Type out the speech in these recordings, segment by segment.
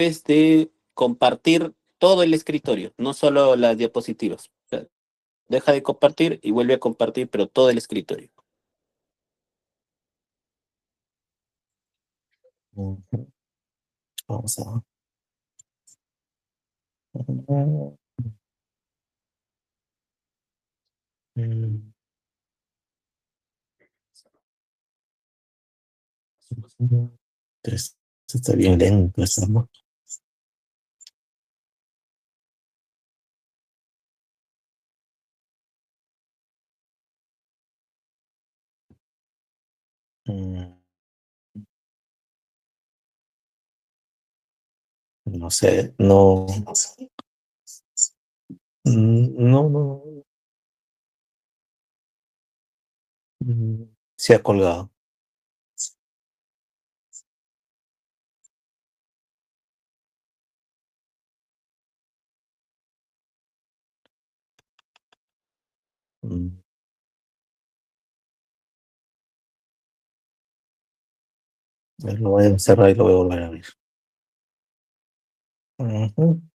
es de compartir todo el escritorio, no solo las diapositivas. O sea, deja de compartir y vuelve a compartir, pero todo el escritorio. Ujú. Vamos a... Mm, Entonces, está bien lento, estamos. Mm, No sé, no. No, no. Se ha colgado. Mm, Lo voy a cerrar y lo voy a volver a abrir. Ujú.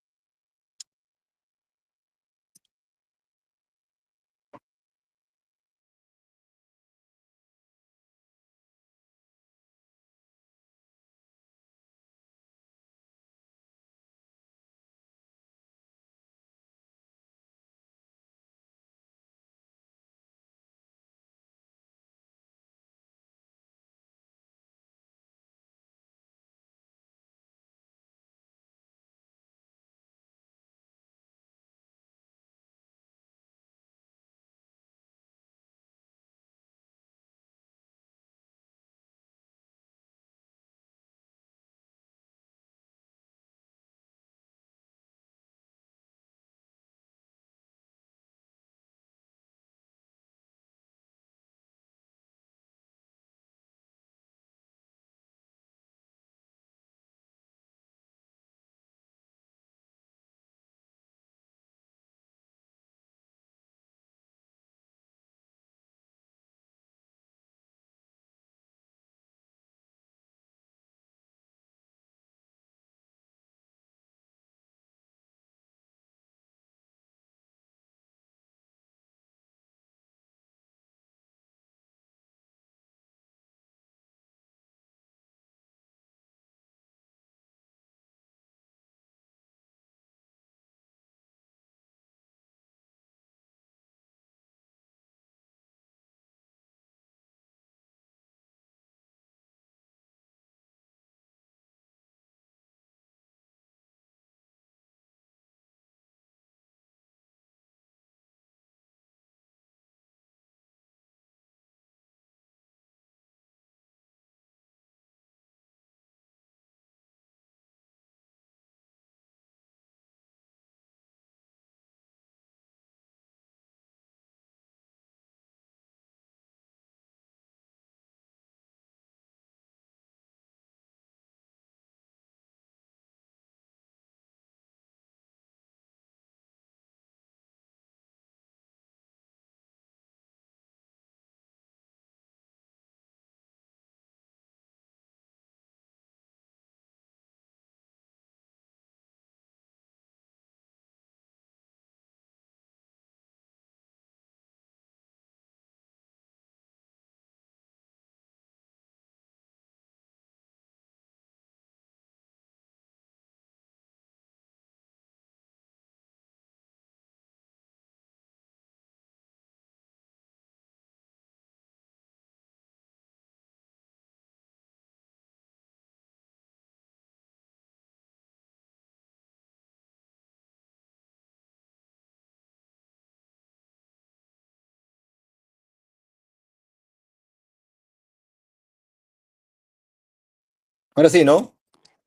Ahora sí, ¿no?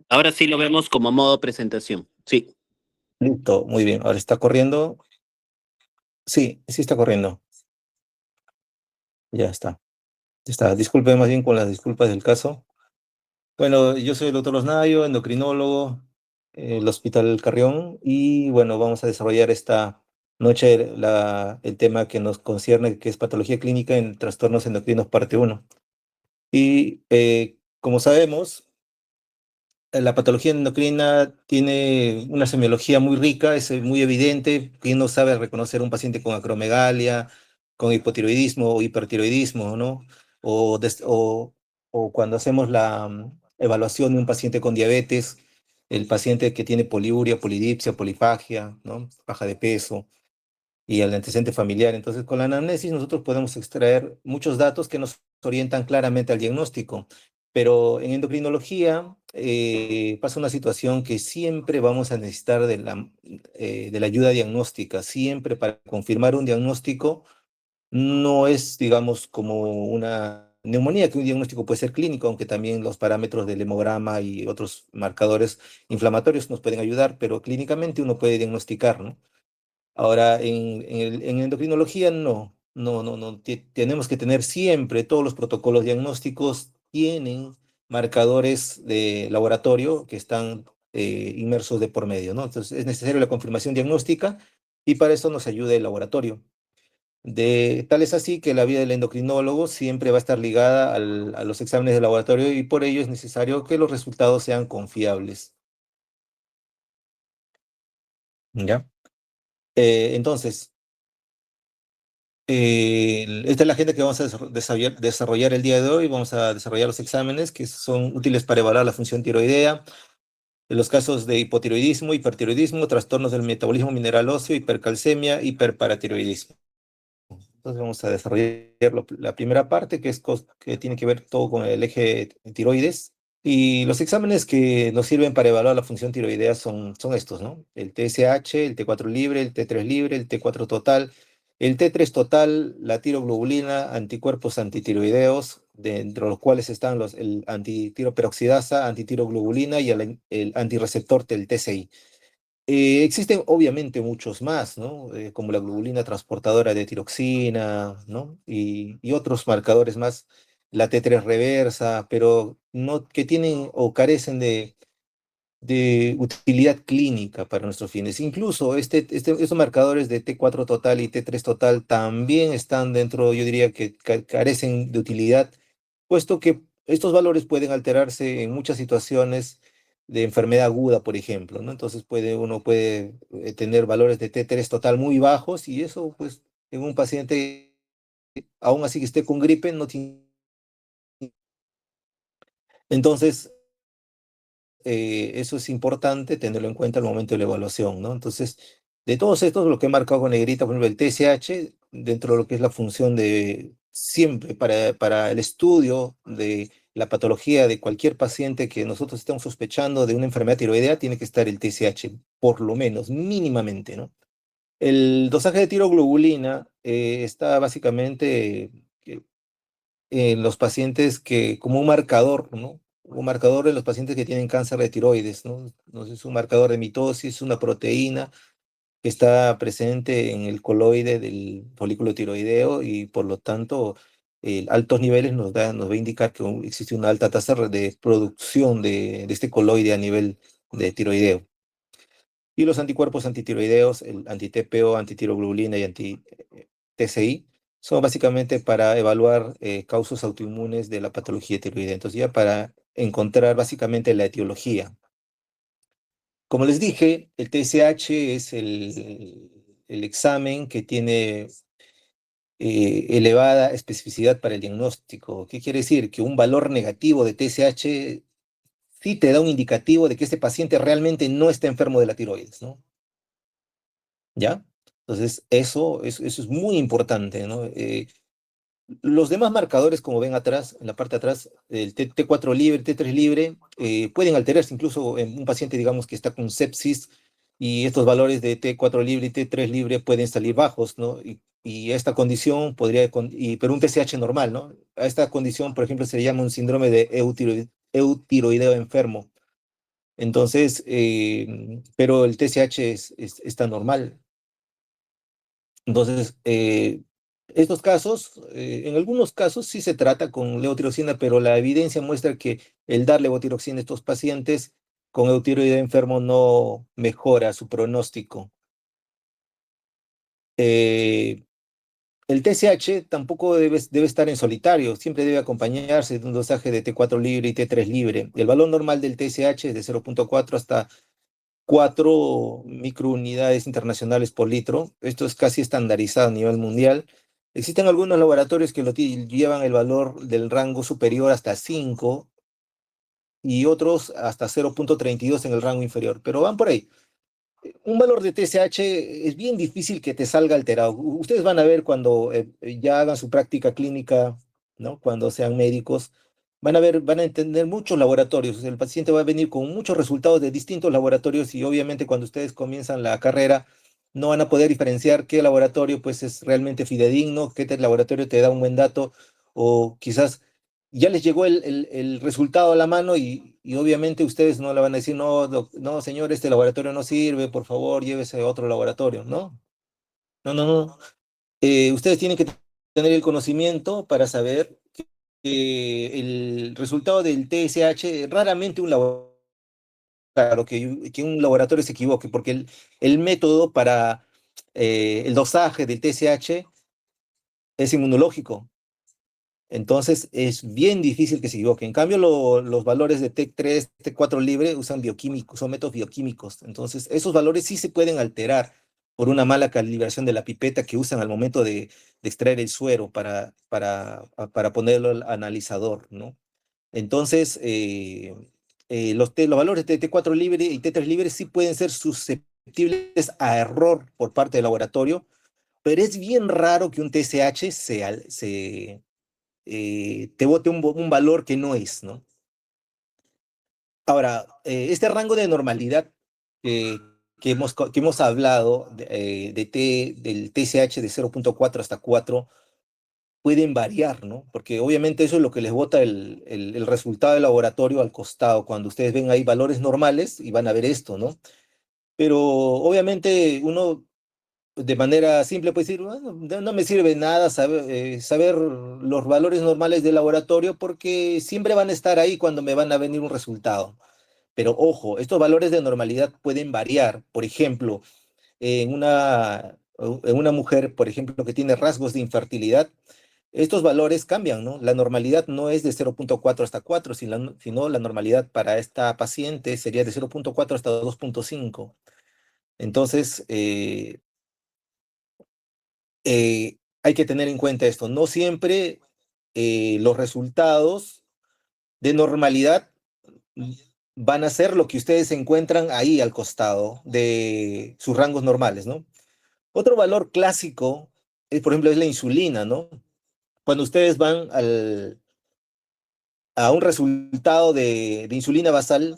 Ahora sí lo vemos como modo presentación. Sí. Listo, muy bien. Ahora está corriendo. Sí, sí está corriendo. Ya está. Ya está. Disculpe más bien con las disculpas del caso. Bueno, yo soy el doctor Osnayo, endocrinólogo, el Hospital Carrión, y bueno, vamos a desarrollar esta noche el tema que nos concierne, que es patología clínica en trastornos endocrinos parte uno. Y como sabemos, La patología endocrina tiene una semiología muy rica, es muy evidente. Quien no sabe reconocer un paciente con acromegalia, con hipotiroidismo o hipertiroidismo, ¿no? O, o cuando hacemos la evaluación de un paciente con diabetes, el paciente que tiene poliuria, polidipsia, polifagia, ¿no? Baja de peso y el antecedente familiar. Entonces, con la anamnesis nosotros podemos extraer muchos datos que nos orientan claramente al diagnóstico. Pero en endocrinología pasa una situación que siempre vamos a necesitar de la ayuda diagnóstica, siempre para confirmar un diagnóstico. No es, digamos, como una neumonía, que un diagnóstico puede ser clínico, aunque también los parámetros del hemograma y otros marcadores inflamatorios nos pueden ayudar, pero clínicamente uno puede diagnosticar, ¿no? Ahora, en endocrinología no. Tenemos que tener siempre, todos los protocolos diagnósticos tienen marcadores de laboratorio que están inmersos de por medio, ¿no? Entonces, es necesaria la confirmación diagnóstica y para eso nos ayuda el laboratorio. Tal es así que la vida del endocrinólogo siempre va a estar ligada a los exámenes de laboratorio y por ello es necesario que los resultados sean confiables. ¿Ya? Entonces, esta es la agenda que vamos a desarrollar el día de hoy. Vamos a desarrollar los exámenes que son útiles para evaluar la función tiroidea, en los casos de hipotiroidismo, hipertiroidismo, trastornos del metabolismo mineral óseo, hipercalcemia, hiperparatiroidismo. Entonces vamos a desarrollar la primera parte, que tiene que ver todo con el eje tiroides. Y los exámenes que nos sirven para evaluar la función tiroidea son estos, ¿no? El TSH, el T4 libre, el T3 libre, el T4 total. El T3 total, la tiroglobulina, anticuerpos antitiroideos, dentro de los cuales están el antitiroperoxidasa, antitiroglobulina y el antirreceptor del TCI. Existen obviamente muchos más, ¿no? Como la globulina transportadora de tiroxina, ¿no? Y otros marcadores más, la T3 reversa, pero no, que tienen o carecen de utilidad clínica para nuestros fines. Incluso estos marcadores de T4 total y T3 total también están dentro, yo diría que carecen de utilidad, puesto que estos valores pueden alterarse en muchas situaciones de enfermedad aguda, por ejemplo, ¿no? Entonces uno puede tener valores de T3 total muy bajos y eso, pues, en un paciente, aún así que esté con gripe, no tiene. Entonces, eso es importante tenerlo en cuenta al momento de la evaluación, ¿no? Entonces, de todos estos, lo que he marcado con negrita, por ejemplo, el TSH, dentro de lo que es la función de siempre para el estudio de la patología de cualquier paciente que nosotros estemos sospechando de una enfermedad tiroidea, tiene que estar el TSH, por lo menos, mínimamente, ¿no? El dosaje de tiroglobulina está básicamente en los pacientes como un marcador, ¿no? Un marcador en los pacientes que tienen cáncer de tiroides, ¿no? Es un marcador de mitosis, una proteína que está presente en el coloide del folículo tiroideo y por lo tanto altos niveles nos va a indicar que existe una alta tasa de producción de este coloide a nivel de tiroideo. Y los anticuerpos antitiroideos, el anti-TPO, antitiroglobulina y anti-TCI, son básicamente para evaluar causas autoinmunes de la patología tiroidea. Entonces, ya para encontrar básicamente la etiología. Como les dije, el TSH es el examen que tiene elevada especificidad para el diagnóstico. ¿Qué quiere decir? Que un valor negativo de TSH sí te da un indicativo de que este paciente realmente no está enfermo de la tiroides, ¿no? ¿Ya? Entonces, eso es muy importante, ¿no? Los demás marcadores, como ven atrás, en la parte de atrás, el T4 libre, T3 libre, pueden alterarse incluso en un paciente, digamos, que está con sepsis y estos valores de T4 libre y T3 libre pueden salir bajos, ¿no? Y esta condición pero un TSH normal, ¿no? A esta condición, por ejemplo, se le llama un síndrome de eutiroideo enfermo. Entonces, pero el TSH está normal. Entonces, estos casos, en algunos casos sí se trata con levotiroxina, pero la evidencia muestra que el dar levotiroxina a estos pacientes con eutiroide enfermo no mejora su pronóstico. Eh, El TSH tampoco debe estar en solitario, siempre debe acompañarse de un dosaje de T4 libre y T3 libre. El valor normal del TSH es de 0,4 hasta 4 microunidades internacionales por litro. Esto es casi estandarizado a nivel mundial. Existen algunos laboratorios que llevan el valor del rango superior hasta 5 y otros hasta 0,32 en el rango inferior, pero van por ahí. Un valor de TSH es bien difícil que te salga alterado. Ustedes van a ver cuando ya hagan su práctica clínica, ¿no? Cuando sean médicos, van a ver, van a entender muchos laboratorios. El paciente va a venir con muchos resultados de distintos laboratorios y obviamente cuando ustedes comienzan la carrera no van a poder diferenciar qué laboratorio pues es realmente fidedigno, laboratorio te da un buen dato o quizás ya les llegó el resultado a la mano y obviamente ustedes no le van a decir, no, no, señor, este laboratorio no sirve, por favor, llévese a otro laboratorio. No, no, no, no. Ustedes tienen que tener el conocimiento para saber que el resultado del TSH, raramente un laboratorio, claro, que un laboratorio se equivoque, porque el método para el dosaje del TSH es inmunológico. Entonces es bien difícil que se equivoque. En cambio, los valores de T3, T4 libre usan bioquímicos, son métodos bioquímicos. Entonces, esos valores sí se pueden alterar por una mala calibración de la pipeta que usan al momento de extraer el suero para ponerlo al analizador, ¿no? Entonces, los valores de T4 libre y T3 libre sí pueden ser susceptibles a error por parte del laboratorio, pero es bien raro que un TSH te bote un valor que no es, ¿no? Ahora, este rango de normalidad eh, que hemos hablado del TSH de 0,4 hasta 4 pueden variar, ¿no? Porque obviamente eso es lo que les bota el resultado del laboratorio al costado, cuando ustedes ven ahí valores normales y van a ver esto, ¿no? Pero obviamente uno de manera simple puede decir, "Bueno, no me sirve nada saber los valores normales del laboratorio porque siempre van a estar ahí cuando me van a venir un resultado. Pero ojo, estos valores de normalidad pueden variar. Por ejemplo, en una mujer, por ejemplo, que tiene rasgos de infertilidad, estos valores cambian, ¿no? La normalidad no es de 0,4 hasta 4, sino la normalidad para esta paciente sería de 0,4 hasta 2,5. Entonces, hay que tener en cuenta esto. No siempre los resultados de normalidad mm, van a ser lo que ustedes encuentran ahí al costado de sus rangos normales, ¿no? Otro valor clásico, por ejemplo, es la insulina, ¿no? Cuando ustedes van a un resultado de insulina basal,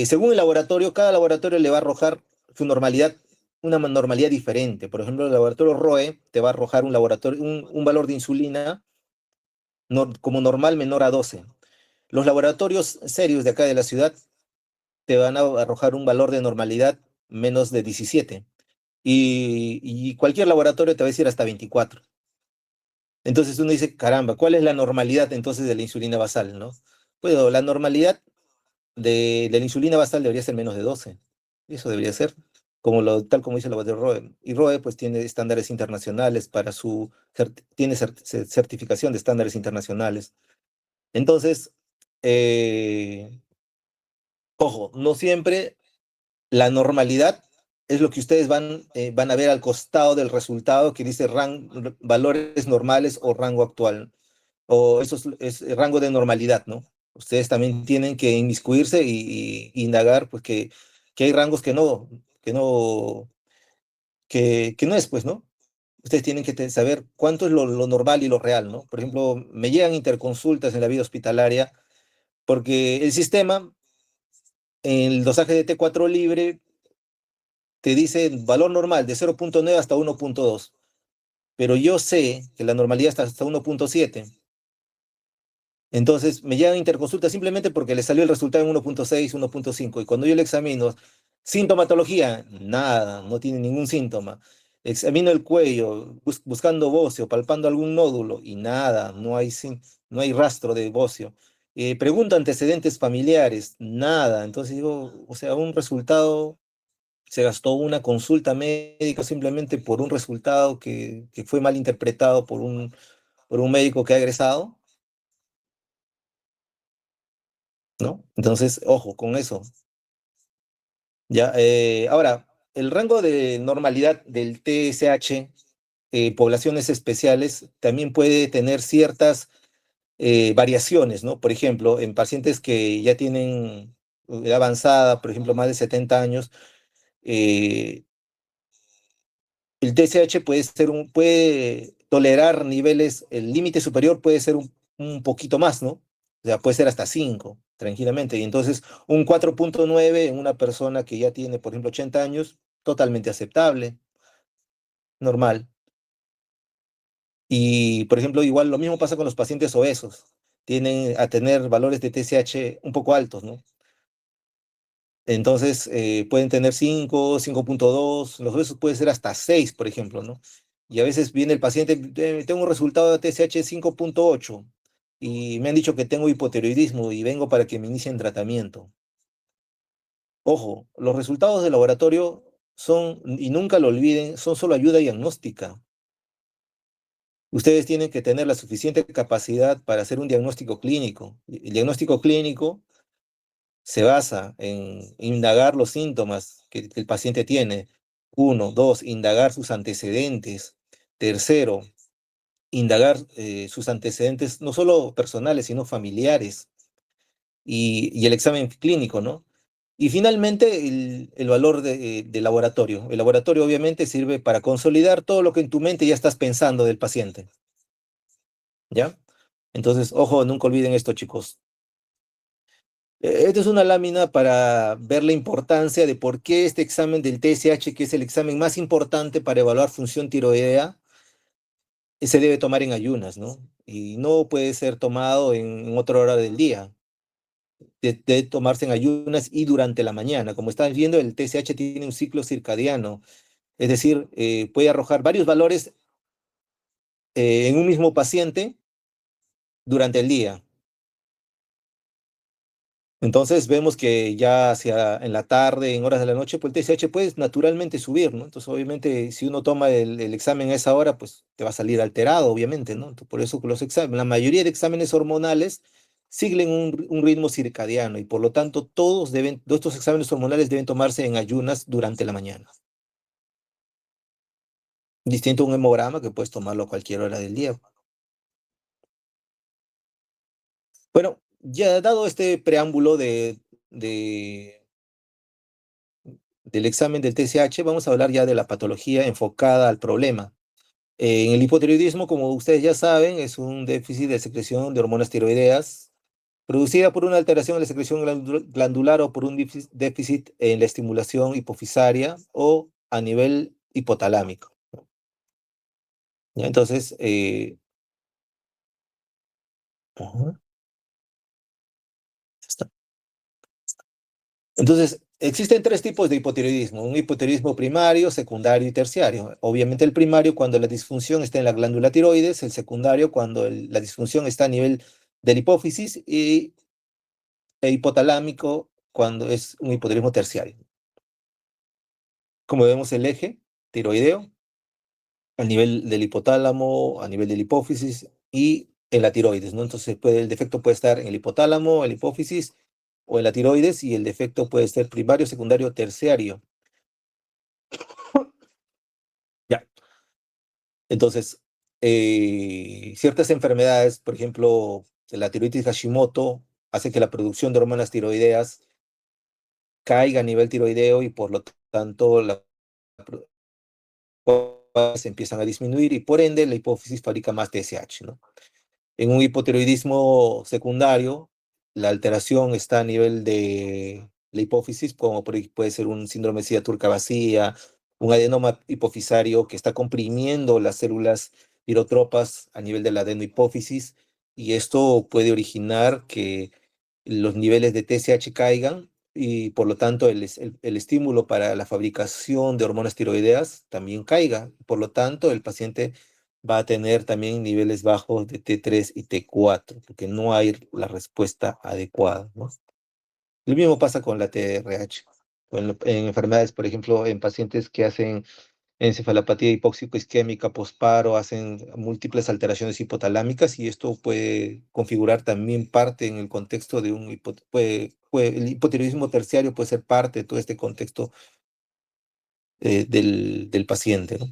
según el laboratorio, cada laboratorio le va a arrojar su normalidad, una normalidad diferente. Por ejemplo, el laboratorio ROE te va a arrojar un valor de insulina como normal menor a 12. Los laboratorios serios de acá de la ciudad te van a arrojar un valor de normalidad menos de 17. Y cualquier laboratorio te va a decir hasta 24. Entonces uno dice, caramba, ¿cuál es la normalidad entonces de la insulina basal, no? Bueno, la normalidad de la insulina basal debería ser menos de 12. Eso debería ser, tal como dice la de ROE. Y ROE pues tiene estándares internacionales tiene certificación de estándares internacionales. Entonces, eh, ojo, no siempre la normalidad es lo que ustedes van a ver al costado del resultado que dice valores normales o rango actual, o eso es rango de normalidad, ¿no? Ustedes también tienen que inmiscuirse y indagar, pues que hay rangos que no es, pues, ¿no? Ustedes tienen que saber cuánto es lo normal y lo real, ¿no? Por ejemplo, me llegan interconsultas en la vida hospitalaria porque el sistema, en el dosaje de T4 libre, te dice valor normal de 0,9 hasta 1,2, pero yo sé que la normalidad está hasta 1,7. Entonces me llegan interconsultas simplemente porque le salió el resultado en 1,6, 1,5. Y cuando yo le examino, sintomatología, nada, no tiene ningún síntoma. Examino el cuello, buscando bocio, palpando algún nódulo, y nada, no hay rastro de bocio. Pregunto antecedentes familiares, nada. Entonces digo, o sea, un resultado se gastó una consulta médica simplemente por un resultado que fue mal interpretado por un médico que ha egresado, ¿no? Entonces, ojo con eso. Ya, ahora, el rango de normalidad del TSH, poblaciones especiales, también puede tener ciertas variaciones, ¿no? Por ejemplo, en pacientes que ya tienen edad avanzada, por ejemplo, más de 70 años, eh, el TSH puede tolerar niveles, el límite superior puede ser un poquito más, ¿no? O sea, puede ser hasta 5 tranquilamente. Y entonces, un 4,9 en una persona que ya tiene, por ejemplo, 80 años, totalmente aceptable, normal. Y, por ejemplo, igual lo mismo pasa con los pacientes obesos. Tienen a tener valores de TSH un poco altos, ¿no? Entonces, pueden tener 5, 5,2, los huesos puede ser hasta 6, por ejemplo, ¿no? Y a veces viene el paciente, tengo un resultado de TSH 5,8 y me han dicho que tengo hipotiroidismo y vengo para que me inicien tratamiento. Ojo, los resultados de laboratorio son, y nunca lo olviden, son solo ayuda diagnóstica. Ustedes tienen que tener la suficiente capacidad para hacer un diagnóstico clínico. El diagnóstico clínico se basa en indagar los síntomas que el paciente tiene. Uno, dos, indagar sus antecedentes. Tercero, indagar sus antecedentes no solo personales, sino familiares. Y el examen clínico, ¿no? Y finalmente, el valor de laboratorio. El laboratorio obviamente sirve para consolidar todo lo que en tu mente ya estás pensando del paciente, ¿ya? Entonces, ojo, nunca olviden esto, chicos. Esta es una lámina para ver la importancia de por qué este examen del TSH, que es el examen más importante para evaluar función tiroidea, se debe tomar en ayunas, ¿no? Y no puede ser tomado en otra hora del día. Debe tomarse en ayunas y durante la mañana. Como estás viendo, el TSH tiene un ciclo circadiano, es decir, puede arrojar varios valores en un mismo paciente durante el día. Entonces vemos que ya hacia en la tarde, en horas de la noche, pues el TSH puede naturalmente subir, ¿no? Entonces, obviamente, si uno toma el examen a esa hora, pues te va a salir alterado, obviamente, ¿no? Entonces, por eso que los exámenes, la mayoría de exámenes hormonales siguen un ritmo circadiano y por lo tanto todos estos exámenes hormonales deben tomarse en ayunas durante la mañana. Distinto a un hemograma que puedes tomarlo a cualquier hora del día. Bueno, ya dado este preámbulo del examen del TSH, vamos a hablar ya de la patología enfocada al problema. En el hipotiroidismo, como ustedes ya saben, es un déficit de secreción de hormonas tiroideas producida por una alteración en la secreción glandular o por un déficit en la estimulación hipofisaria o a nivel hipotalámico. ¿Ya? Entonces, ujú, está. Entonces, existen tres tipos de hipotiroidismo, un hipotiroidismo primario, secundario y terciario. Obviamente el primario cuando la disfunción está en la glándula tiroides, el secundario cuando la disfunción está a nivel de la hipófisis y el hipotalámico cuando es un hipotiroidismo terciario. Como vemos el eje tiroideo a nivel del hipotálamo, a nivel de la hipófisis y en la tiroides, ¿no? Entonces el defecto puede estar en el hipotálamo, en la hipófisis o en la tiroides y el defecto puede ser primario, secundario, terciario. Ya. Entonces, ciertas enfermedades, por ejemplo, la tiroides Hashimoto, hace que la producción de hormonas tiroideas caiga a nivel tiroideo y por lo tanto se empiezan a disminuir y por ende la hipófisis fabrica más TSH, ¿no? En un hipotiroidismo secundario, la alteración está a nivel de la hipófisis, como puede ser un síndrome de silla turca vacía, un adenoma hipofisario que está comprimiendo las células pirotropas a nivel de la adenohipófisis, y esto puede originar que los niveles de TSH caigan y por lo tanto el estímulo para la fabricación de hormonas tiroideas también caiga. Por lo tanto, el paciente va a tener también niveles bajos de T3 y T4, porque no hay la respuesta adecuada, ¿no? Lo mismo pasa con la TRH. en enfermedades, por ejemplo, en pacientes que hacen encefalopatía hipóxico-isquémica postparo, hacen múltiples alteraciones hipotalámicas y esto puede configurar también parte en el contexto de el hipotiroidismo terciario puede ser parte de todo este contexto del paciente, ¿no?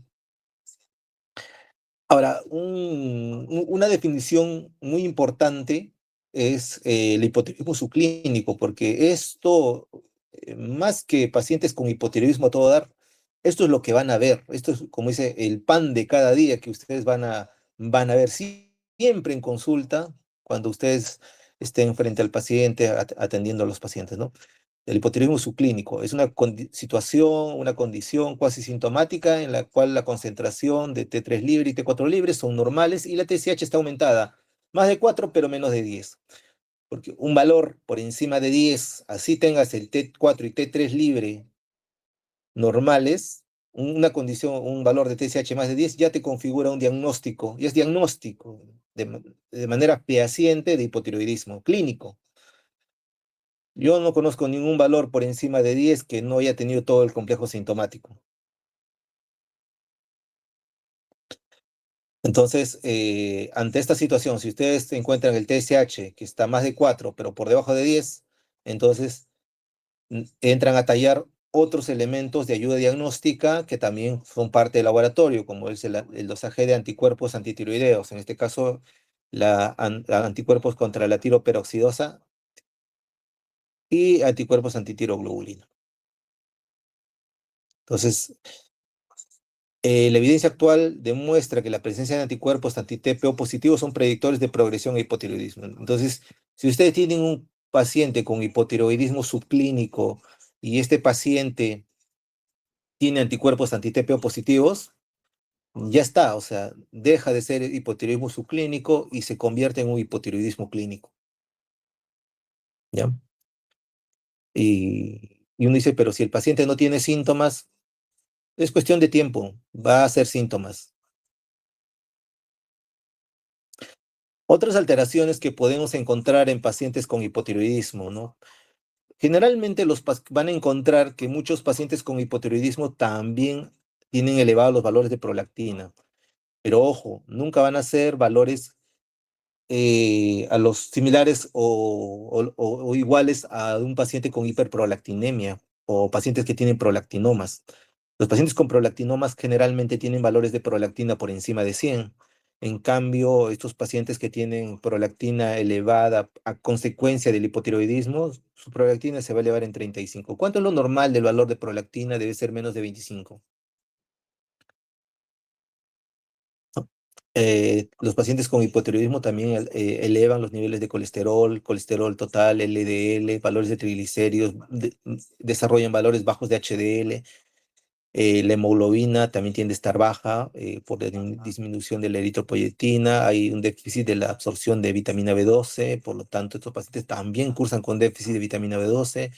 Ahora, una definición muy importante es el hipotiroidismo subclínico, porque esto, más que pacientes con hipotiroidismo a todo dar, esto es lo que van a ver. Esto es, como dice, el pan de cada día que ustedes van a ver siempre en consulta cuando ustedes estén frente al paciente, atendiendo a los pacientes, ¿no? El hipotiroidismo subclínico es una situación, una condición cuasi sintomática en la cual la concentración de T3 libre y T4 libre son normales y la TSH está aumentada, más de 4 pero menos de 10. Porque un valor por encima de 10, así tengas el T4 y T3 libre normales, una condición, un valor de TSH más de 10 ya te configura un diagnóstico, y es diagnóstico de manera fehaciente de hipotiroidismo clínico. Yo no conozco ningún valor por encima de 10 que no haya tenido todo el complejo sintomático. Entonces, ante esta situación, si ustedes encuentran el TSH que está más de 4, pero por debajo de 10, entonces entran a tallar otros elementos de ayuda diagnóstica que también son parte del laboratorio, como es el dosaje de anticuerpos antitiroideos, en este caso, anticuerpos contra la tiroperoxidosa y anticuerpos antitiroglobulina. Entonces, la evidencia actual demuestra que la presencia de anticuerpos anti-TPO positivos son predictores de progresión a hipotiroidismo. Entonces, si ustedes tienen un paciente con hipotiroidismo subclínico y este paciente tiene anticuerpos anti-TPO positivos, ya está, o sea, deja de ser hipotiroidismo subclínico y se convierte en un hipotiroidismo clínico, ¿ya? Y uno dice, pero si el paciente no tiene síntomas, es cuestión de tiempo, va a hacer síntomas. Otras alteraciones que podemos encontrar en pacientes con hipotiroidismo, ¿no? Generalmente van a encontrar que muchos pacientes con hipotiroidismo también tienen elevados los valores de prolactina. Pero ojo, nunca van a ser valores a los similares o iguales a un paciente con hiperprolactinemia o pacientes que tienen prolactinomas. Los pacientes con prolactinomas generalmente tienen valores de prolactina por encima de 100. En cambio, estos pacientes que tienen prolactina elevada a consecuencia del hipotiroidismo, su prolactina se va a elevar en 35. ¿Cuánto es lo normal del valor de prolactina? Debe ser menos de 25. Los pacientes con hipotiroidismo también elevan los niveles de colesterol, colesterol total, LDL, valores de triglicéridos, desarrollan valores bajos de HDL. La hemoglobina también tiende a estar baja por la disminución de la eritropoyetina. Hay un déficit de la absorción de vitamina B12, por lo tanto, estos pacientes también cursan con déficit de vitamina B12.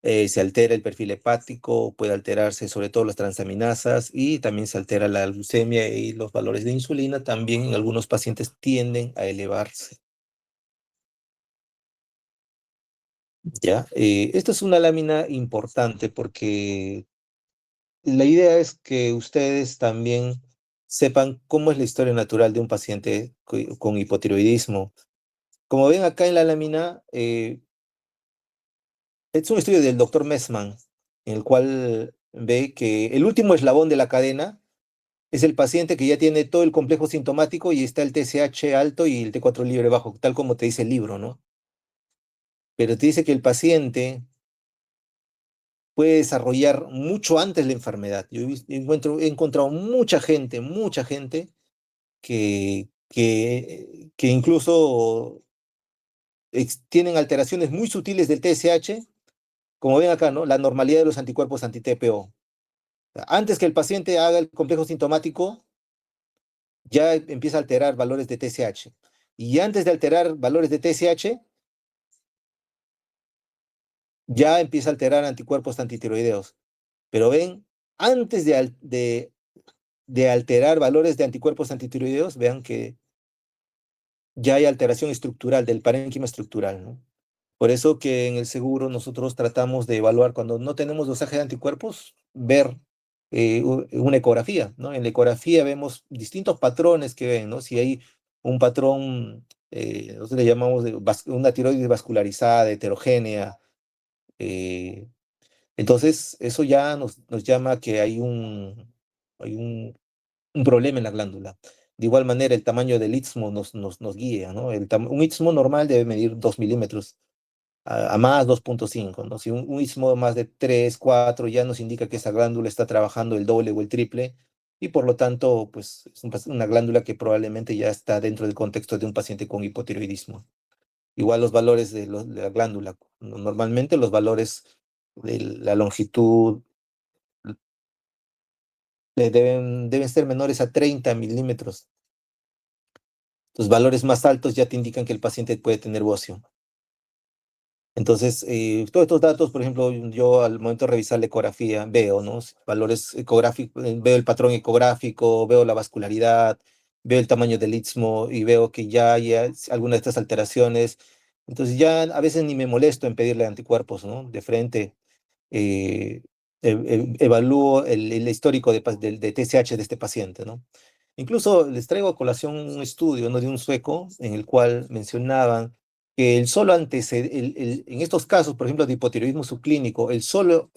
Se altera el perfil hepático, puede alterarse sobre todo las transaminasas y también se altera la glucemia y los valores de insulina. También en algunos pacientes tienden a elevarse. ¿Ya? Esta es una lámina importante porque la idea es que ustedes también sepan cómo es la historia natural de un paciente con hipotiroidismo. Como ven acá en la lámina, es un estudio del doctor Messman, en el cual ve que el último eslabón de la cadena es el paciente que ya tiene todo el complejo sintomático y está el TSH alto y el T4 libre bajo, tal como te dice el libro, ¿no? Pero te dice que el paciente puede desarrollar mucho antes la enfermedad. He encontrado mucha gente que incluso tienen alteraciones muy sutiles del TSH, como ven acá, ¿no? La normalidad de los anticuerpos anti-TPO. Antes que el paciente haga el complejo sintomático, ya empieza a alterar valores de TSH. Y antes de alterar valores de TSH, ya empieza a alterar anticuerpos antitiroideos. Pero ven, antes de alterar valores de anticuerpos antitiroideos, vean que ya hay alteración estructural del parénquima estructural, ¿no? Por eso que en el seguro nosotros tratamos de evaluar cuando no tenemos dosaje de anticuerpos, ver una ecografía, ¿no? En la ecografía vemos distintos patrones que ven, ¿no? Si hay un patrón, nosotros le llamamos una tiroides vascularizada, heterogénea, eh, entonces eso ya nos llama que hay un problema en la glándula. De igual manera, el tamaño del istmo nos guía, ¿no? Un istmo normal debe medir 2 milímetros, a más 2,5, ¿no? Si un istmo más de 3, 4 ya nos indica que esa glándula está trabajando el doble o el triple y por lo tanto, pues es una glándula que probablemente ya está dentro del contexto de un paciente con hipotiroidismo. Igual los valores de la glándula, normalmente los valores de la longitud deben ser menores a 30 milímetros. Los valores más altos ya te indican que el paciente puede tener bocio. Entonces, todos estos datos, por ejemplo, yo al momento de revisar la ecografía veo, ¿no? Valores ecográficos, veo el patrón ecográfico, veo la vascularidad, veo el tamaño del istmo y veo que ya hay alguna de estas alteraciones. Entonces ya a veces ni me molesto en pedirle anticuerpos, ¿no? De frente, eh, evalúo el histórico de TSH de este paciente, ¿no? Incluso les traigo a colación un estudio, ¿no? De un sueco en el cual mencionaban que el solo antecedente, en estos casos, por ejemplo, de hipotiroidismo subclínico, el solo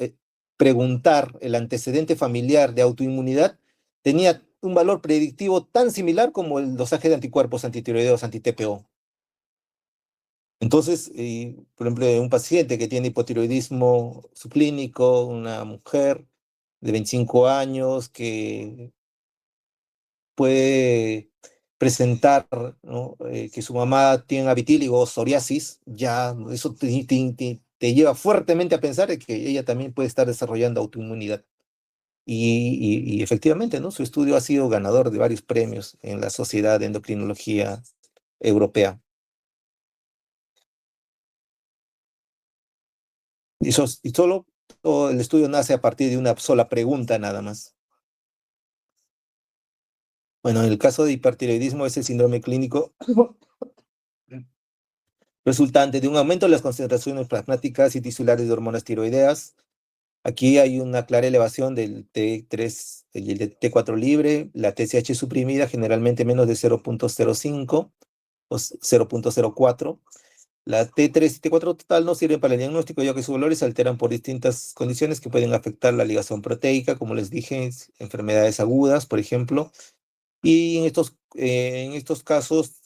preguntar el antecedente familiar de autoinmunidad tenía un valor predictivo tan similar como el dosaje de anticuerpos antitiroideos anti-TPO. Entonces, por ejemplo, un paciente que tiene hipotiroidismo subclínico, una mujer de 25 años que puede presentar, ¿no? Que su mamá tiene vitíligo o psoriasis, ya eso te lleva fuertemente a pensar de que ella también puede estar desarrollando autoinmunidad. Y efectivamente, ¿no? Su estudio ha sido ganador de varios premios en la Sociedad de Endocrinología Europea. Y solo todo el estudio nace a partir de una sola pregunta nada más. Bueno, en el caso de hipertiroidismo es el síndrome clínico resultante de un aumento de las concentraciones plasmáticas y tisulares de hormonas tiroideas. Aquí hay una clara elevación del T3 y el de T4 libre, la TSH suprimida generalmente menos de 0,05 o 0,04. La T3 y T4 total no sirven para el diagnóstico ya que sus valores se alteran por distintas condiciones que pueden afectar la ligación proteica, como les dije, enfermedades agudas, por ejemplo. Y en estos casos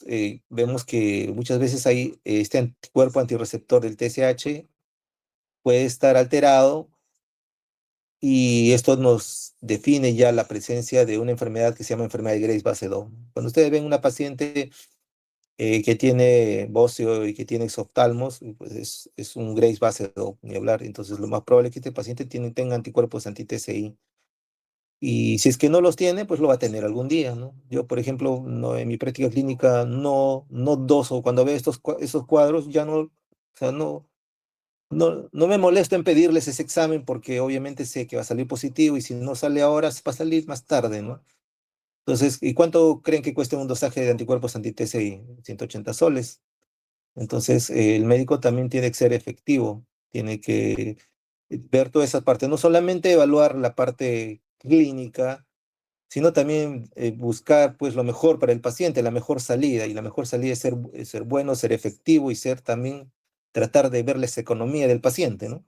vemos que muchas veces hay este anticuerpo antirreceptor del TSH puede estar alterado y esto nos define ya la presencia de una enfermedad que se llama enfermedad de Graves-Basedow. Cuando ustedes ven una paciente que tiene bocio y que tiene exoftalmos, pues es un Graves-Basedow, ni hablar. Entonces lo más probable es que este paciente tenga anticuerpos anti-TSI. Y si es que no los tiene, pues lo va a tener algún día, ¿no? Yo, por ejemplo, no, en mi práctica clínica no doso, cuando veo esos cuadros, ya no, o sea, no me molesto en pedirles ese examen porque obviamente sé que va a salir positivo y si no sale ahora, va a salir más tarde, ¿no? Entonces, ¿y cuánto creen que cuesta un dosaje de anticuerpos anti-TSI? 180 soles. Entonces, el médico también tiene que ser efectivo, tiene que ver toda esa parte, no solamente evaluar la parte clínica, sino también buscar pues lo mejor para el paciente, la mejor salida, y la mejor salida es ser bueno, ser efectivo y ser también tratar de ver la economía del paciente, ¿no?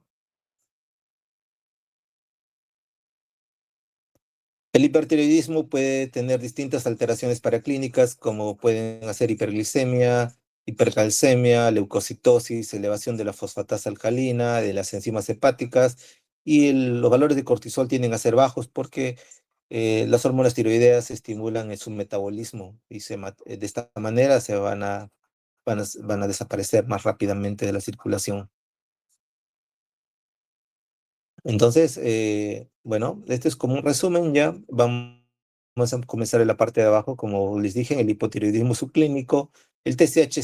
El hipertiroidismo puede tener distintas alteraciones paraclínicas, como pueden hacer hiperglicemia, hipercalcemia, leucocitosis, elevación de la fosfatasa alcalina, de las enzimas hepáticas, y los valores de cortisol tienden a ser bajos porque las hormonas tiroideas estimulan su metabolismo y de esta manera se van a desaparecer más rápidamente de la circulación. Entonces, bueno, este es como un resumen ya. Vamos a comenzar en la parte de abajo. Como les dije, en el hipotiroidismo subclínico, el TSH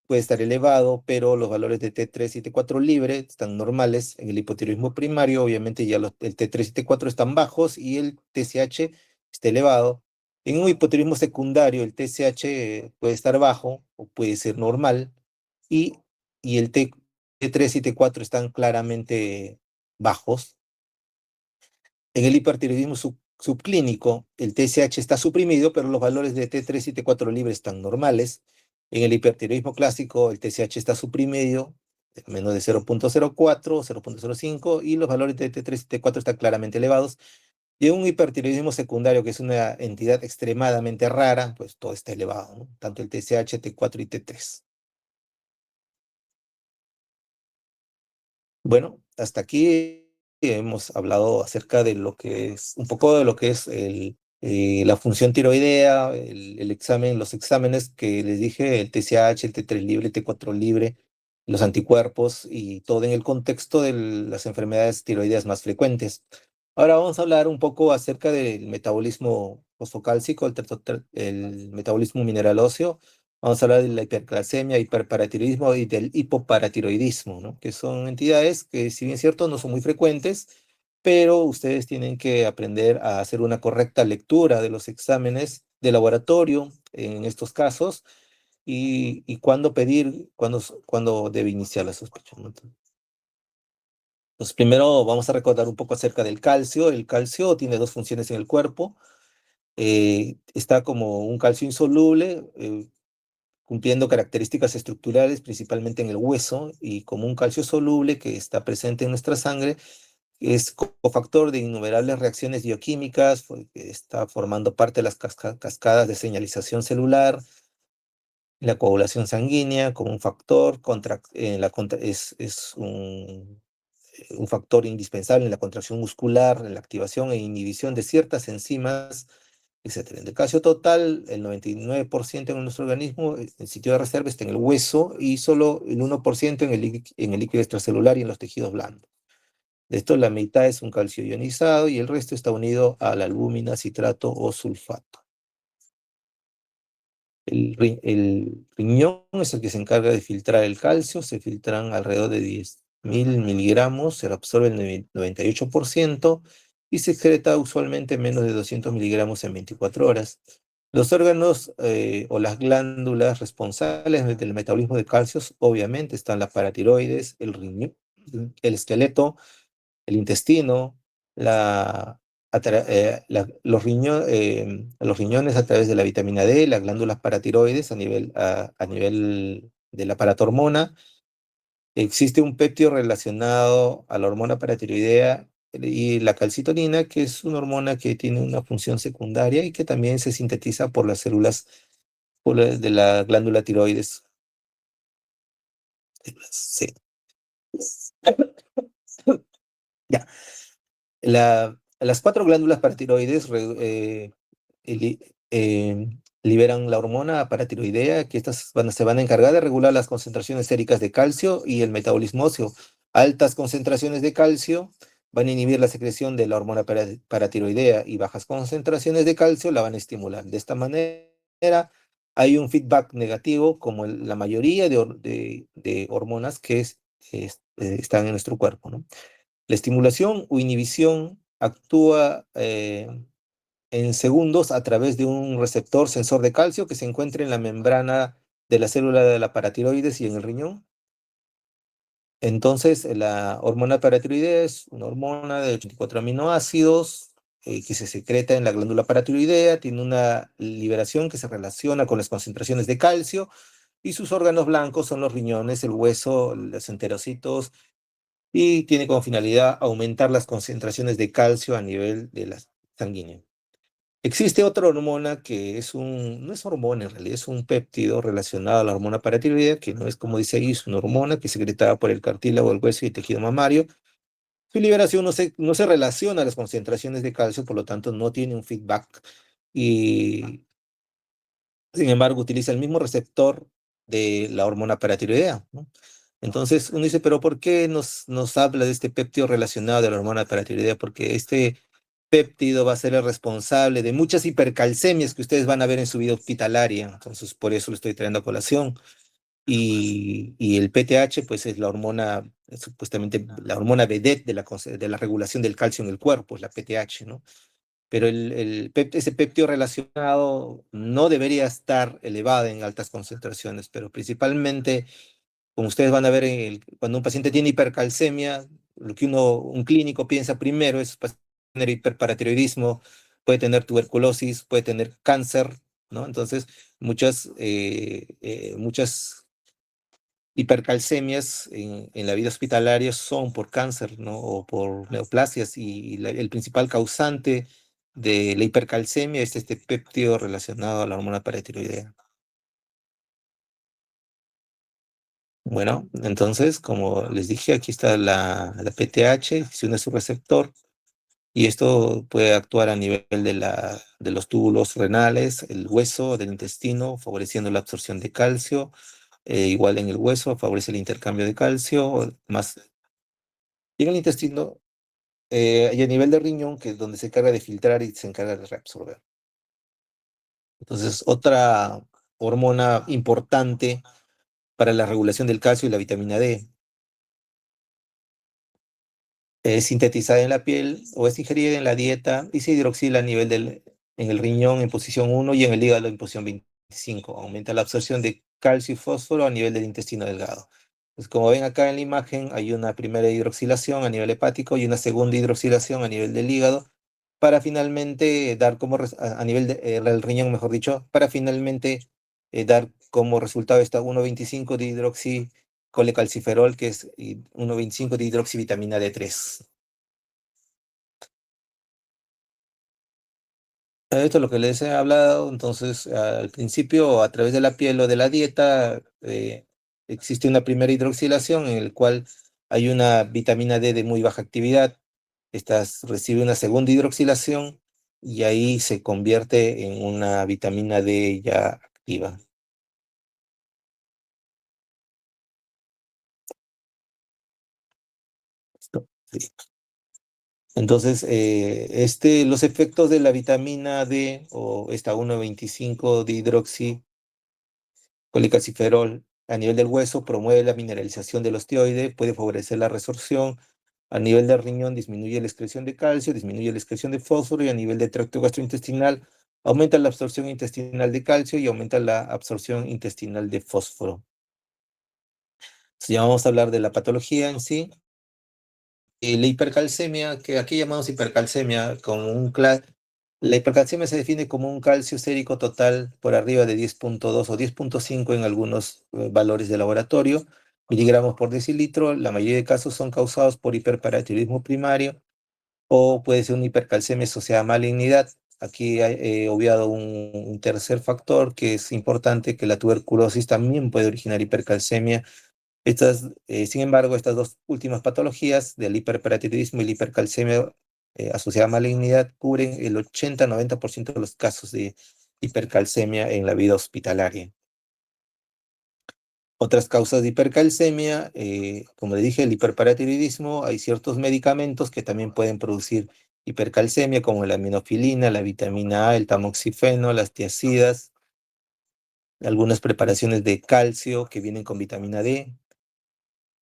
puede estar elevado, pero los valores de T3 y T4 libre están normales. En el hipotiroidismo primario, obviamente ya el T3 y T4 están bajos y el TSH está elevado. En un hipotiroidismo secundario, el TSH puede estar bajo o puede ser normal y el T3 y T4 están claramente bajos. En el hipertiroidismo subclínico, el TSH está suprimido, pero los valores de T3 y T4 libre están normales. En el hipertiroidismo clásico, el TSH está suprimido, menos de 0.04, 0.05, y los valores de T3 y T4 están claramente elevados. Y en un hipertiroidismo secundario, que es una entidad extremadamente rara, pues todo está elevado, ¿no? Tanto el TSH, T4 y T3. Bueno, hasta aquí hemos hablado acerca de lo que es, un poco de lo que es la función tiroidea, el examen, los exámenes que les dije, el TSH, el T3 libre, el T4 libre, los anticuerpos y todo en el contexto de las enfermedades tiroideas más frecuentes. Ahora vamos a hablar un poco acerca del metabolismo fosfocálcico, el metabolismo mineral óseo. Vamos a hablar de la hipercalcemia, hiperparatiroidismo y del hipoparatiroidismo, ¿no? Que son entidades que, si bien es cierto, no son muy frecuentes, pero ustedes tienen que aprender a hacer una correcta lectura de los exámenes de laboratorio en estos casos y cuándo pedir, cuándo debe iniciar la sospecha, ¿no? Entonces, primero vamos a recordar un poco acerca del calcio. El calcio tiene dos funciones en el cuerpo. Está como un calcio insoluble, cumpliendo características estructurales, principalmente en el hueso, y como un calcio soluble que está presente en nuestra sangre, es cofactor de innumerables reacciones bioquímicas, que está formando parte de las cascadas de señalización celular, la coagulación sanguínea, como un factor, es un factor indispensable en la contracción muscular, en la activación e inhibición de ciertas enzimas, etcétera. En el calcio total, el 99% en nuestro organismo, el sitio de reserva está en el hueso y solo el 1% en el líquido extracelular y en los tejidos blandos. De esto, la mitad es un calcio ionizado y el resto está unido a la albúmina, citrato o sulfato. El riñón es el que se encarga de filtrar el calcio, se filtran alrededor de 10.000 miligramos, se absorbe el 98% y se excreta usualmente menos de 200 miligramos en 24 horas. Los órganos o las glándulas responsables del metabolismo de calcios, obviamente, están la paratiroides, el riñón, el esqueleto, el intestino, los riñones a través de la vitamina D, las glándulas paratiroides a nivel de la paratormona. Existe un péptido relacionado a la hormona paratiroidea y la calcitonina, que es una hormona que tiene una función secundaria y que también se sintetiza por las células de la glándula tiroides. Sí. Ya. Las cuatro glándulas paratiroides li- eh, liberan la hormona paratiroidea, que se van a encargar de regular las concentraciones séricas de calcio y el metabolismo óseo. Altas concentraciones de calcio van a inhibir la secreción de la hormona paratiroidea y bajas concentraciones de calcio la van a estimular. De esta manera, hay un feedback negativo, como la mayoría de hormonas que están en nuestro cuerpo, ¿no? La estimulación o inhibición actúa en segundos a través de un receptor sensor de calcio que se encuentra en la membrana de la célula de la paratiroides y en el riñón. Entonces, la hormona paratiroidea es una hormona de 84 aminoácidos que se secreta en la glándula paratiroidea, tiene una liberación que se relaciona con las concentraciones de calcio y sus órganos blancos son los riñones, el hueso, los enterocitos, y tiene como finalidad aumentar las concentraciones de calcio a nivel de la sanguínea. Existe otra hormona que no es hormona en realidad, es un péptido relacionado a la hormona paratiroidea, que no es como dice ahí, es una hormona que es secretada por el cartílago, el hueso y el tejido mamario. Su liberación no se relaciona a las concentraciones de calcio, por lo tanto no tiene un feedback y sin embargo utiliza el mismo receptor de la hormona paratiroidea, ¿no? Entonces uno dice, pero ¿por qué nos habla de este péptido relacionado de la hormona paratiroidea? Porque este péptido va a ser el responsable de muchas hipercalcemias que ustedes van a ver en su vida hospitalaria. Entonces, por eso lo estoy trayendo a colación. Y el PTH, pues es la hormona, supuestamente la hormona vedette de la regulación del calcio en el cuerpo, es la PTH, ¿no? Pero ese péptido relacionado no debería estar elevado en altas concentraciones, pero principalmente Como ustedes van a ver, cuando un paciente tiene hipercalcemia, lo que un clínico piensa primero es tener hiperparatiroidismo, puede tener tuberculosis, puede tener cáncer, ¿no? Entonces, muchas hipercalcemias en la vida hospitalaria son por cáncer, ¿no? O por neoplasias, y el principal causante de la hipercalcemia es este péptido relacionado a la hormona paratiroidea. Bueno, entonces, como les dije, aquí está la PTH, se une a su receptor, y esto puede actuar a nivel de los túbulos renales, el hueso, del intestino, favoreciendo la absorción de calcio. Igual en el hueso favorece el intercambio de calcio, más. Y en el intestino, y a nivel de riñón, que es donde se encarga de filtrar y se encarga de reabsorber. Entonces, otra hormona importante para la regulación del calcio y la vitamina D. Es sintetizada en la piel o es ingerida en la dieta y se hidroxila a nivel en el riñón en posición 1 y en el hígado en posición 25. Aumenta la absorción de calcio y fósforo a nivel del intestino delgado. Pues como ven acá en la imagen, hay una primera hidroxilación a nivel hepático y una segunda hidroxilación a nivel del hígado para finalmente dar a nivel del riñón, mejor dicho, para finalmente dar como resultado esta 1,25 de hidroxicolecalciferol, que es 1,25 de hidroxivitamina D3. Esto es lo que les he hablado. Entonces, al principio, a través de la piel o de la dieta, existe una primera hidroxilación en el cual hay una vitamina D de muy baja actividad. Esta recibe una segunda hidroxilación y ahí se convierte en una vitamina D ya activa. ¿Listo? Sí. Entonces, los efectos de la vitamina D o esta 1,25 colecalciferol a nivel del hueso promueve la mineralización del osteoide, puede favorecer la resorción. A nivel del riñón disminuye la excreción de calcio, disminuye la excreción de fósforo, y a nivel del tracto gastrointestinal aumenta la absorción intestinal de calcio y aumenta la absorción intestinal de fósforo. Entonces, ya vamos a hablar de la patología en sí. La hipercalcemia, que aquí llamamos hipercalcemia, la hipercalcemia se define como un calcio sérico total por arriba de 10,2 o 10,5 en algunos valores de laboratorio, miligramos por decilitro. La mayoría de casos son causados por hiperparatiroidismo primario o puede ser una hipercalcemia asociada a malignidad. Aquí he obviado un tercer factor que es importante, que la tuberculosis también puede originar hipercalcemia. Sin embargo, estas dos últimas patologías del hiperparatiroidismo y la hipercalcemia asociada a malignidad cubren el 80-90% de los casos de hipercalcemia en la vida hospitalaria. Otras causas de hipercalcemia, como le dije, el hiperparatiroidismo, hay ciertos medicamentos que también pueden producir hipercalcemia, como la aminofilina, la vitamina A, el tamoxifeno, las tiazidas, algunas preparaciones de calcio que vienen con vitamina D.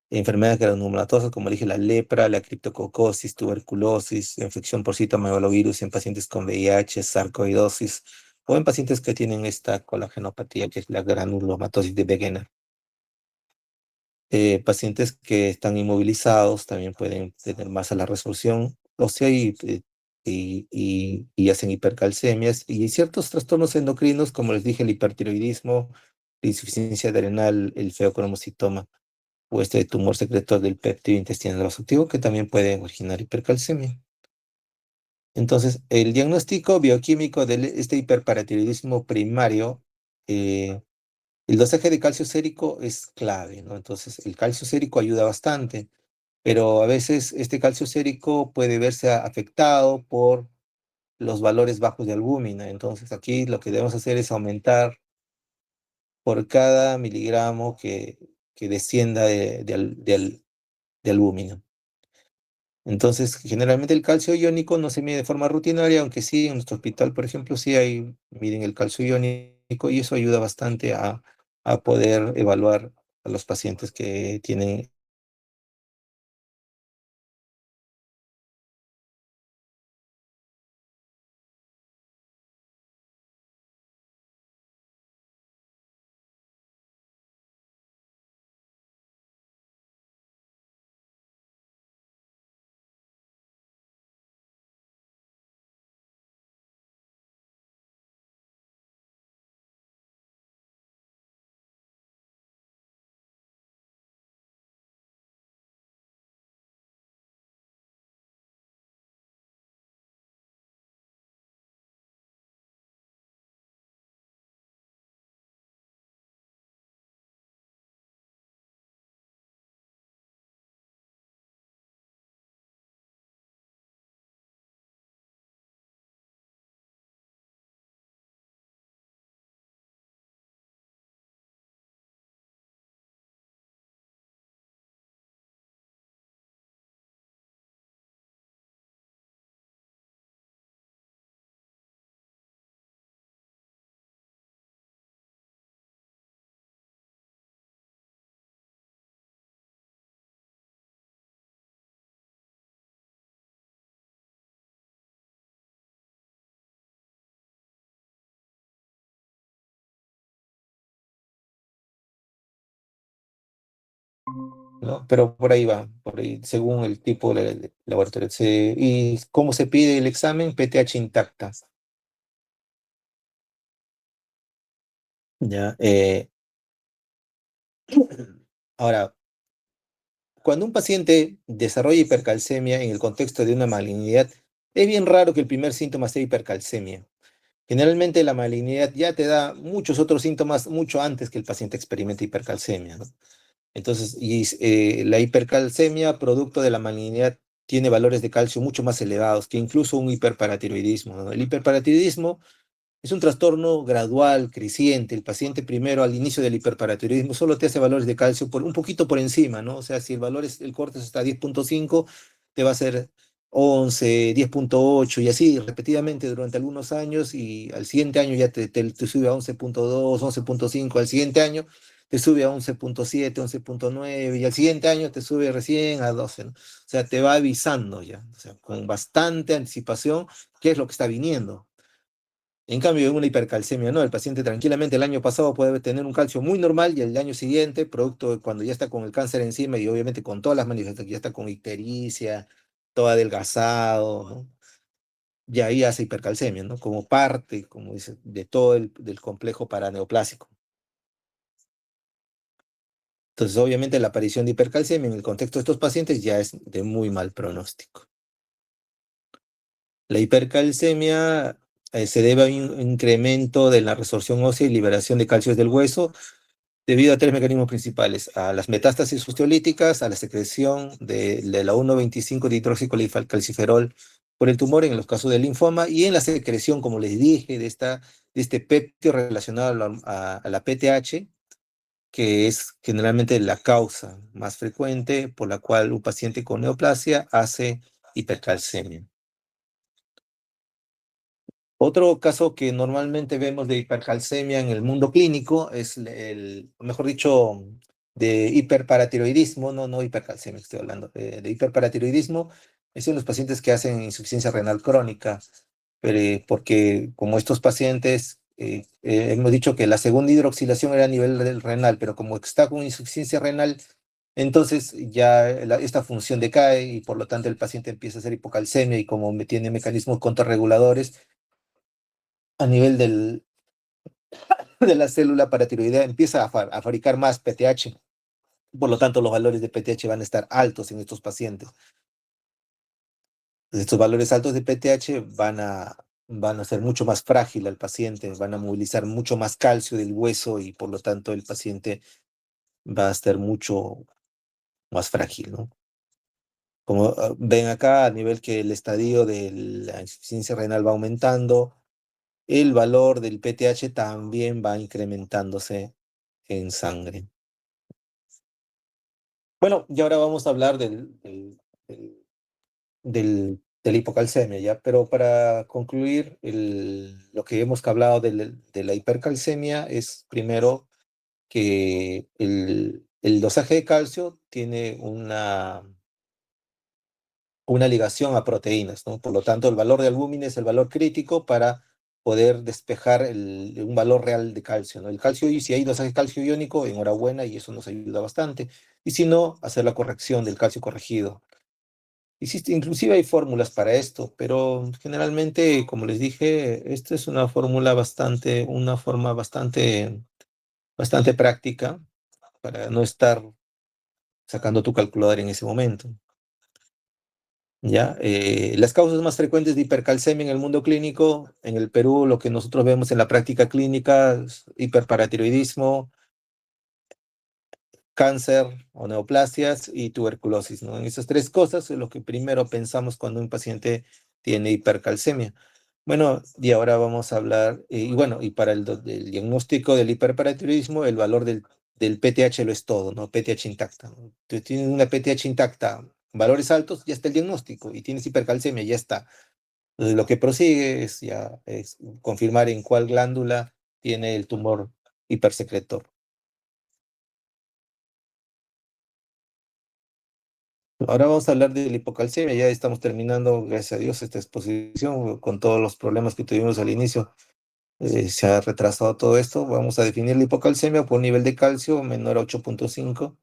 Enfermedades granulomatosas, como dije, la lepra, la criptococosis, tuberculosis, infección por citomegalovirus en pacientes con VIH, sarcoidosis, o en pacientes que tienen esta colagenopatía, que es la granulomatosis de Wegener. Pacientes que están inmovilizados también pueden tener más a la resolución ósea y hacen hipercalcemias. Y hay ciertos trastornos endocrinos, como les dije, el hipertiroidismo, la insuficiencia adrenal, el feocromocitoma o este tumor secretor del péptido intestinal vasoactivo, que también puede originar hipercalcemia. Entonces, el diagnóstico bioquímico de este hiperparatiroidismo primario, el dosaje de calcio sérico es clave, ¿no? Entonces, el calcio sérico ayuda bastante, pero a veces este calcio sérico puede verse afectado por los valores bajos de albúmina. Entonces, aquí lo que debemos hacer es aumentar por cada miligramo que descienda de albúmina. Entonces, generalmente el calcio iónico no se mide de forma rutinaria, aunque sí, en nuestro hospital, por ejemplo, sí miden el calcio iónico, y eso ayuda bastante a poder evaluar a los pacientes que tienen ¿no? Pero por ahí, según el tipo de laboratorio. ¿Y cómo se pide el examen? PTH intacta. Ya, ahora, cuando un paciente desarrolla hipercalcemia en el contexto de una malignidad, es bien raro que el primer síntoma sea hipercalcemia. Generalmente la malignidad ya te da muchos otros síntomas mucho antes que el paciente experimente hipercalcemia, ¿no? Entonces, la hipercalcemia, producto de la malignidad, tiene valores de calcio mucho más elevados que incluso un hiperparatiroidismo, ¿no? El hiperparatiroidismo es un trastorno gradual, creciente. El paciente primero al inicio del hiperparatiroidismo solo te hace valores de calcio por un poquito por encima, ¿no? O sea, si el valor es, el cortes está a 10.5, te va a ser 11, 10.8 y así repetidamente durante algunos años y al siguiente año ya te sube a 11.2, 11.5, al siguiente año te sube a 11.7, 11.9 y al siguiente año te sube recién a 12, ¿no? O sea, te va avisando ya, o sea, con bastante anticipación qué es lo que está viniendo. En cambio, en una hipercalcemia, no, el paciente tranquilamente el año pasado puede tener un calcio muy normal y el año siguiente, producto de cuando ya está con el cáncer encima y obviamente con todas las manifestaciones, ya está con ictericia, todo adelgazado, ¿no? Y ahí hace hipercalcemia, ¿no? Como parte, como dice, de todo del complejo paraneoplásico. Entonces, obviamente, la aparición de hipercalcemia en el contexto de estos pacientes ya es de muy mal pronóstico. La hipercalcemia se debe a un incremento de la resorción ósea y liberación de calcios del hueso debido a tres mecanismos principales: a las metástasis osteolíticas, a la secreción de la 1,25 hidroxicalciferol por el tumor en los casos de linfoma y en la secreción, como les dije, de este péptido relacionado a la PTH, que es generalmente la causa más frecuente por la cual un paciente con neoplasia hace hipercalcemia. Otro caso que normalmente vemos de hipercalcemia en el mundo clínico es mejor dicho, de hiperparatiroidismo, no hipercalcemia, estoy hablando, de hiperparatiroidismo, es en los pacientes que hacen insuficiencia renal crónica, porque como estos pacientes, hemos dicho que la segunda hidroxilación era a nivel del renal, pero como está con insuficiencia renal, entonces ya esta función decae y por lo tanto el paciente empieza a hacer hipocalcemia y como tiene mecanismos contrarreguladores, a nivel de la célula paratiroidea empieza a fabricar más PTH. Por lo tanto, los valores de PTH van a estar altos en estos pacientes. Estos valores altos de PTH van a hacer mucho más frágil al paciente, van a movilizar mucho más calcio del hueso y por lo tanto el paciente va a estar mucho más frágil, ¿no? Como ven acá, a nivel que el estadio de la insuficiencia renal va aumentando, el valor del PTH también va incrementándose en sangre. Bueno, y ahora vamos a hablar de la hipocalcemia, ¿ya? Pero para concluir, lo que hemos hablado de la hipercalcemia es primero que el dosaje de calcio tiene una ligación a proteínas, ¿no? Por lo tanto, el valor de albúmina es el valor crítico para poder despejar un valor real de calcio, ¿no? El calcio, y si hay dosaje calcio iónico, enhorabuena, y eso nos ayuda bastante. Y si no, hacer la corrección del calcio corregido. Inclusive hay fórmulas para esto, pero generalmente, como les dije, esta es una forma bastante práctica para no estar sacando tu calculadora en ese momento. ¿Ya? Las causas más frecuentes de hipercalcemia en el mundo clínico, en el Perú, lo que nosotros vemos en la práctica clínica, es hiperparatiroidismo, cáncer o neoplasias y tuberculosis, ¿no? En esas tres cosas es lo que primero pensamos cuando un paciente tiene hipercalcemia. Bueno, y ahora vamos a hablar, y bueno, y para el diagnóstico del hiperparatiroidismo, el valor del PTH lo es todo, ¿no? PTH intacta, ¿no? Tú tienes una PTH intacta, valores altos, ya está el diagnóstico, y tienes hipercalcemia, ya está. Entonces, lo que prosigue es confirmar en cuál glándula tiene el tumor hipersecretor. Ahora vamos a hablar de la hipocalcemia. Ya estamos terminando, gracias a Dios, esta exposición con todos los problemas que tuvimos al inicio. Se ha retrasado todo esto. Vamos a definir la hipocalcemia por nivel de calcio menor a 8.5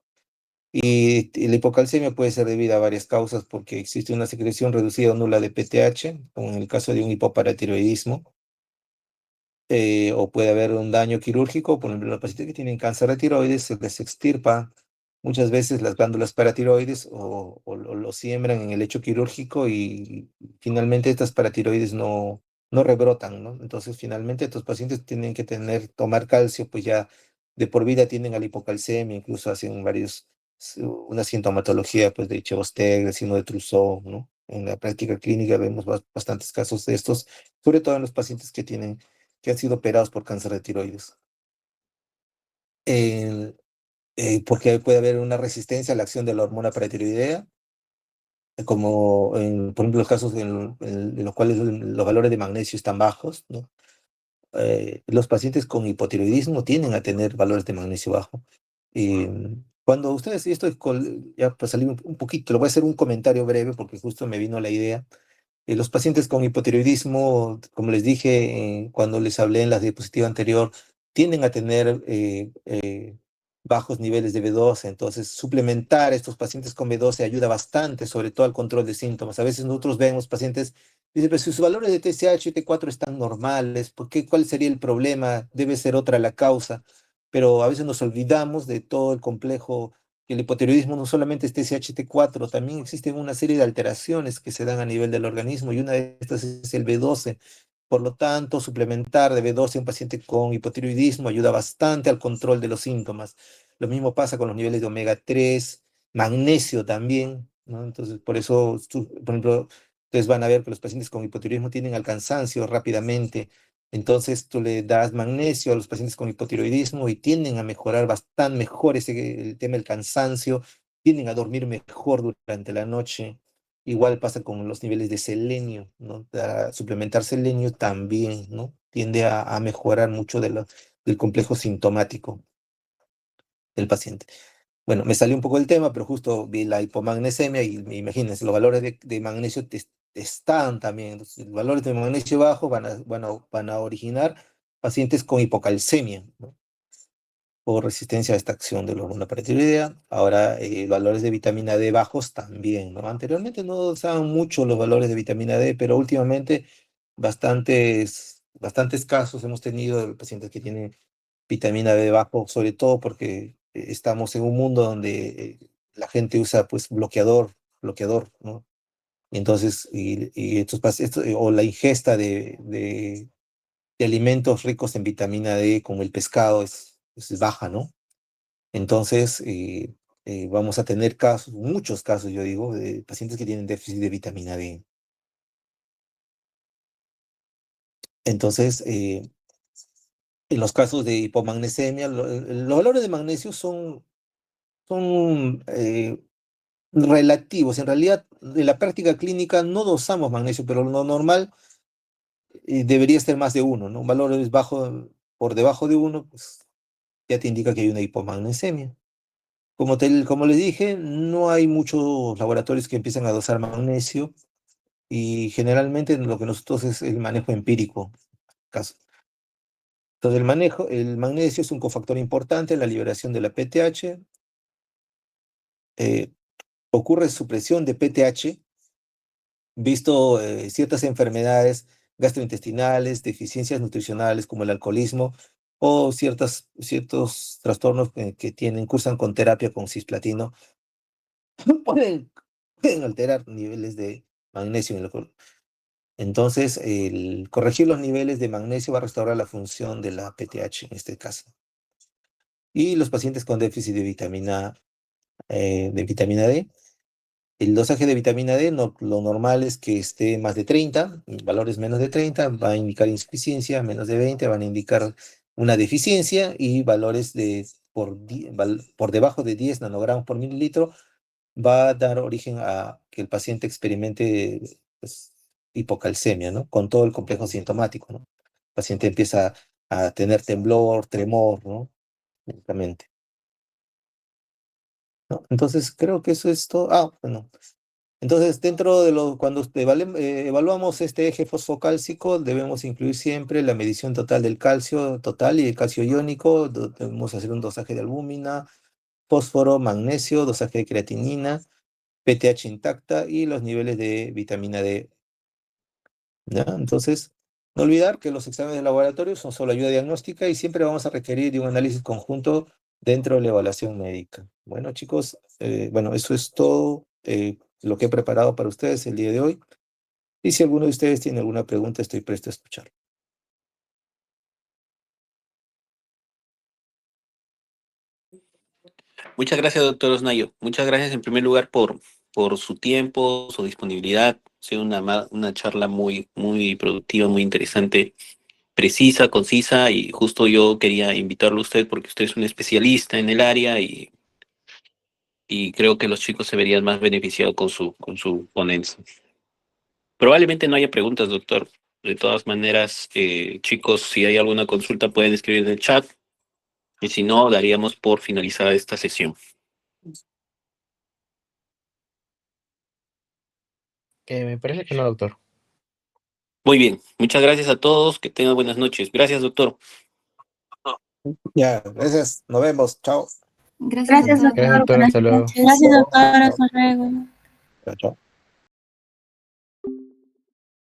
Y la hipocalcemia puede ser debida a varias causas porque existe una secreción reducida o nula de PTH, como en el caso de un hipoparatiroidismo, o puede haber un daño quirúrgico, por ejemplo, los pacientes que tienen cáncer de tiroides se les extirpa muchas veces las glándulas paratiroides o lo siembran en el lecho quirúrgico y finalmente estas paratiroides no rebrotan, ¿no? Entonces, finalmente estos pacientes tienen que tomar calcio, pues ya de por vida tienden a la hipocalcemia, incluso hacen una sintomatología pues de Chevostegel, sino de Trousseau, ¿no? En la práctica clínica vemos bastantes casos de estos, sobre todo en los pacientes que han sido operados por cáncer de tiroides. El- Porque puede haber una resistencia a la acción de la hormona paratiroidea, como por ejemplo los casos en los cuales los valores de magnesio están bajos, ¿no? Los pacientes con hipotiroidismo tienden a tener valores de magnesio bajo. Y cuando ustedes, y esto ya para salir un poquito, le voy a hacer un comentario breve porque justo me vino la idea. Los pacientes con hipotiroidismo, como les dije cuando les hablé en la diapositiva anterior, tienden a tener bajos niveles de B12, entonces suplementar a estos pacientes con B12 ayuda bastante, sobre todo al control de síntomas. A veces nosotros vemos pacientes, dicen, pero si sus valores de TSH y T4 están normales, ¿cuál sería el problema? Debe ser otra la causa, pero a veces nos olvidamos de todo el complejo que el hipotiroidismo no solamente es TSH-T4, también existen una serie de alteraciones que se dan a nivel del organismo y una de estas es el B12. Por lo tanto, suplementar de B12 a un paciente con hipotiroidismo ayuda bastante al control de los síntomas. Lo mismo pasa con los niveles de omega 3, magnesio también, ¿no? Entonces, por eso, por ejemplo, ustedes van a ver que los pacientes con hipotiroidismo tienden al cansancio rápidamente. Entonces, tú le das magnesio a los pacientes con hipotiroidismo y tienden a mejorar bastante mejor el tema del cansancio, tienden a dormir mejor durante la noche. Igual pasa con los niveles de selenio, ¿no? Suplementar selenio también, ¿no? Tiende a mejorar mucho del complejo sintomático del paciente. Bueno, me salió un poco el tema, pero justo vi la hipomagnesemia y imagínense, los valores de magnesio están también. Entonces, los valores de magnesio bajo van a originar pacientes con hipocalcemia, ¿no? Por resistencia a esta acción de la hormona paratiroidea. Ahora, valores de vitamina D bajos también, ¿no? Anteriormente no usaban mucho los valores de vitamina D, pero últimamente bastantes casos hemos tenido de pacientes que tienen vitamina D bajo, sobre todo porque estamos en un mundo donde la gente usa pues bloqueador, ¿no? Y entonces, o la ingesta de alimentos ricos en vitamina D, como el pescado, es baja, ¿no? Entonces, vamos a tener casos, muchos casos, yo digo, de pacientes que tienen déficit de vitamina D. Entonces, en los casos de hipomagnesemia, los valores de magnesio son relativos. En realidad, en la práctica clínica no dosamos magnesio, pero lo normal debería ser más de uno, ¿no? Un valor es bajo, por debajo de uno, pues ya te indica que hay una hipomagnesemia. Como les dije, no hay muchos laboratorios que empiezan a dosar magnesio y generalmente lo que nosotros es el manejo empírico. Caso. Entonces, el magnesio es un cofactor importante en la liberación de la PTH. eh, Ocurre supresión de PTH visto ciertas enfermedades gastrointestinales, deficiencias nutricionales como el alcoholismo o ciertos trastornos cursan con terapia con cisplatino, pueden, pueden alterar niveles de magnesio en el cuerpo. Entonces, el corregir los niveles de magnesio va a restaurar la función de la PTH en este caso. Y los pacientes con déficit de vitamina D, el dosaje de vitamina D, lo normal es que esté más de 30, valores menos de 30 va a indicar insuficiencia, menos de 20 van a indicar una deficiencia y valores por debajo de 10 nanogramos por mililitro va a dar origen a que el paciente experimente pues, hipocalcemia, ¿no? Con todo el complejo sintomático, ¿no? El paciente empieza a tener temblor, tremor, ¿no? Lentamente, ¿no? Entonces, creo que eso es todo. Ah, bueno. Entonces, cuando evaluamos este eje fosfocálcico, debemos incluir siempre la medición total del calcio total y el calcio iónico. Debemos hacer un dosaje de albúmina, fósforo, magnesio, dosaje de creatinina, PTH intacta y los niveles de vitamina D. ¿Ya? Entonces, no olvidar que los exámenes de laboratorio son solo ayuda diagnóstica y siempre vamos a requerir de un análisis conjunto dentro de la evaluación médica. Bueno, chicos, bueno, eso es todo lo que he preparado para ustedes el día de hoy. Y si alguno de ustedes tiene alguna pregunta, estoy presto a escuchar. Muchas gracias, doctor Osnayo. Muchas gracias en primer lugar por su tiempo, su disponibilidad. Ha sido una charla muy productiva, muy interesante, precisa, concisa, y justo yo quería invitarlo a usted porque usted es un especialista en el área y creo que los chicos se verían más beneficiados con su ponencia. Probablemente no haya preguntas, doctor. De todas maneras, chicos, si hay alguna consulta pueden escribir en el chat y si no, daríamos por finalizada esta sesión. Me parece que no, doctor. Muy bien, muchas gracias a todos, que tengan buenas noches. Gracias, doctor. Ya, gracias. Nos vemos. Chao. Gracias, doctor. Gracias, doctor. Buenas Hasta luego. noches. Gracias, doctor. Hasta luego. Chao, chao.